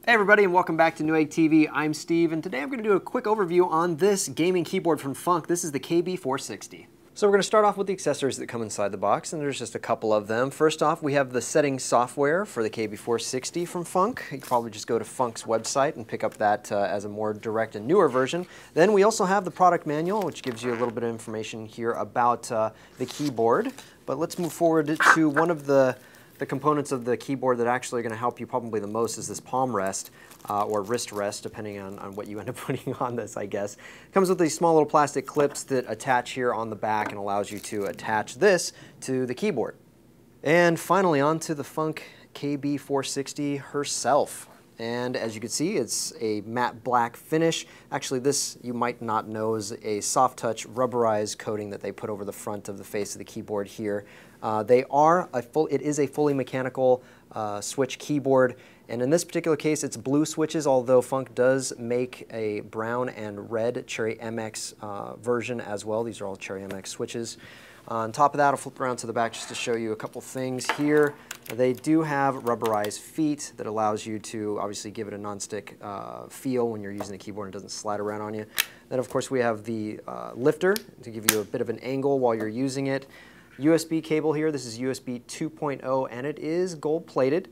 Hey everybody, and welcome back to Newegg TV. I'm Steve, and today I'm going to do a quick overview on this gaming keyboard from Func. This is the KB-460. So we're going to start off with the accessories that come inside the box, and there's just a couple of them. First off, we have the settings software for the KB-460 from Func. You can probably just go to Func's website and pick up that as a more direct and newer version. Then we also have the product manual, which gives you a little bit of information here about the keyboard. But let's move forward to one of the components of the keyboard that actually are going to help you probably the most is this palm rest, or wrist rest, depending on what you end up putting on this, I guess. It comes with these small little plastic clips that attach here on the back and allows you to attach this to the keyboard. And finally, on to the Func KB-460 herself. And as you can see, it's a matte black finish. Actually, this, you might not know, is a soft touch rubberized coating that they put over the front of the face of the keyboard here. It is a fully mechanical switch keyboard, and in this particular case it's blue switches, although Func does make a brown and red Cherry MX version as well. These are all Cherry MX switches. On top of that, I'll flip around to the back just to show you a couple things here. They do have rubberized feet that allows you to obviously give it a non-stick feel when you're using the keyboard and it doesn't slide around on you. Then of course we have the lifter to give you a bit of an angle while you're using it. USB cable here, this is USB 2.0 and it is gold plated,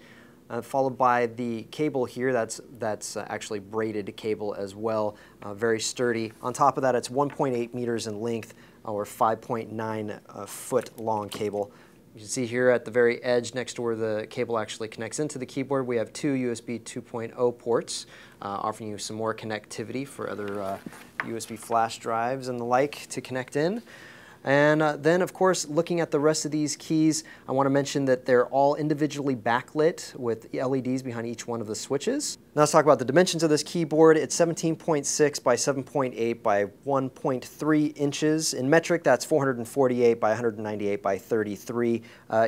followed by the cable here, that's actually braided cable as well, very sturdy. On top of that, it's 1.8 meters in length, or 5.9 foot long cable. You can see here at the very edge next to where the cable actually connects into the keyboard, we have two USB 2.0 ports, offering you some more connectivity for other USB flash drives and the like to connect in. And then, of course, looking at the rest of these keys, I want to mention that they're all individually backlit with LEDs behind each one of the switches. Now let's talk about the dimensions of this keyboard. It's 17.6 by 7.8 by 1.3 inches. In metric, that's 448 by 198 by 33.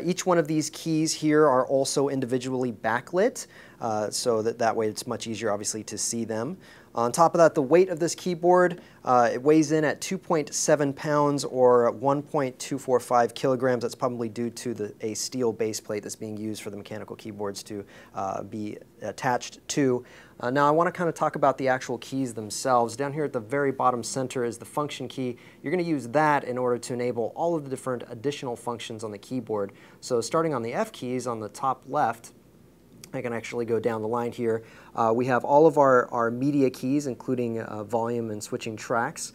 Each one of these keys here are also individually backlit, so that way it's much easier, obviously, to see them. On top of that, the weight of this keyboard, it weighs in at 2.7 pounds or 1.245 kilograms. That's probably due to a steel base plate that's being used for the mechanical keyboards to be attached to. Now I want to kind of talk about the actual keys themselves. Down here at the very bottom center is the function key. You're going to use that in order to enable all of the different additional functions on the keyboard. So starting on the F keys on the top left, I can actually go down the line here. We have all of our media keys, including volume and switching tracks.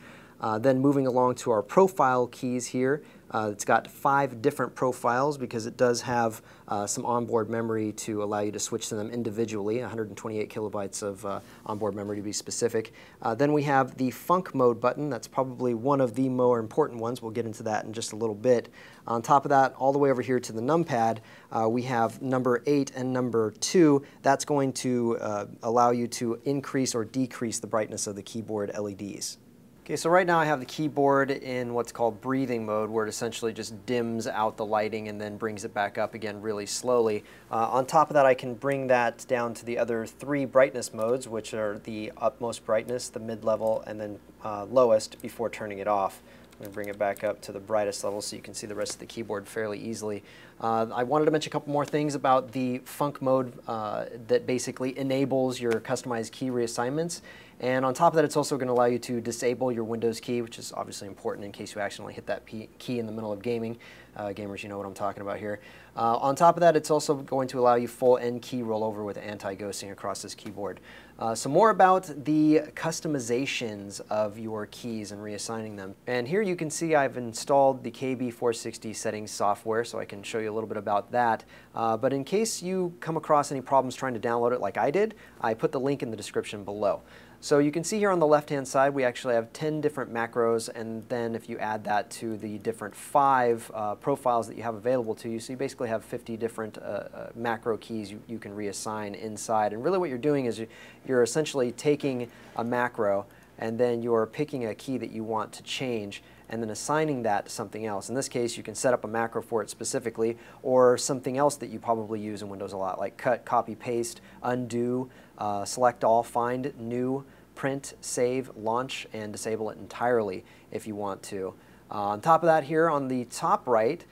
Then moving along to our profile keys here. It's got 5 different profiles because it does have some onboard memory to allow you to switch to them individually, 128 kilobytes of onboard memory to be specific. Then we have the Func mode button. That's probably one of the more important ones. We'll get into that in just a little bit. On top of that, all the way over here to the numpad, we have number 8 and number 2. That's going to allow you to increase or decrease the brightness of the keyboard LEDs. Okay, so right now I have the keyboard in what's called breathing mode, where it essentially just dims out the lighting and then brings it back up again really slowly. On top of that, I can bring that down to the other 3 brightness modes, which are the utmost brightness, the mid-level, and then lowest before turning it off. I'm going to bring it back up to the brightest level so you can see the rest of the keyboard fairly easily. I wanted to mention a couple more things about the Func mode that basically enables your customized key reassignments. And on top of that, it's also going to allow you to disable your Windows key, which is obviously important in case you accidentally hit that key in the middle of gaming. Gamers, you know what I'm talking about here. On top of that, it's also going to allow you full end key rollover with anti-ghosting across this keyboard. So more about the customizations of your keys and reassigning them. And here you can see I've installed the KB-460 settings software, so I can show you a little bit about that. But in case you come across any problems trying to download it like I did, I put the link in the description below. So you can see here on the left-hand side, we actually have 10 different macros, and then if you add that to the different 5 profiles that you have available to you, so you basically have 50 different macro keys you can reassign inside. And really what you're doing is you're essentially taking a macro and then you're picking a key that you want to change and then assigning that to something else. In this case, you can set up a macro for it specifically, or something else that you probably use in Windows a lot, like cut, copy, paste, undo, select all, find, new, print, save, launch, and disable it entirely if you want to. On top of that, here on the top right,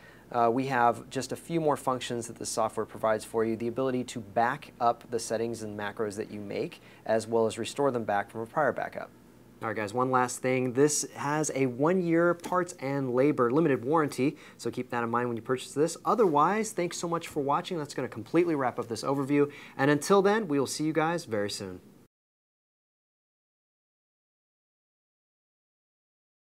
we have just a few more functions that the software provides for you. The ability to back up the settings and macros that you make, as well as restore them back from a prior backup. All right, guys, one last thing. This has a 1-year parts and labor limited warranty, so keep that in mind when you purchase this. Otherwise, thanks so much for watching. That's going to completely wrap up this overview. And until then, we will see you guys very soon.